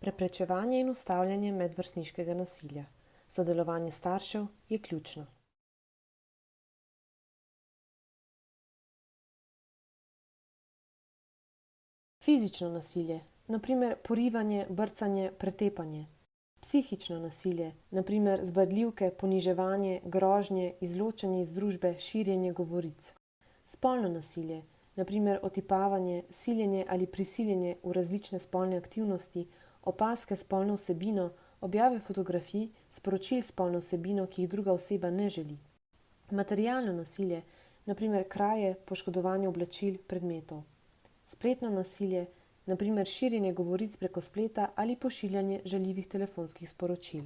Preprečevanje in ustavljanje medvrstniškega nasilja. Sodelovanje staršev je ključno. Fizično nasilje, na primer porivanje, brcanje, pretepanje. Psihično nasilje, na primer zbadljivke, poniževanje, grožnje, izločanje iz družbe, širjenje govoric. Spolno nasilje, na primer otipavanje, siljenje ali prisiljenje v različne spolne aktivnosti, opazke s spolno vsebino, objave fotografij, sporočil s spolno vsebino, ki jih druga oseba ne želi. Materialno nasilje, na primer kraje, poškodovanje oblačil, predmetov. Spletno nasilje, na primer širjenje govoric preko spleta ali pošiljanje žaljivih telefonskih sporočil.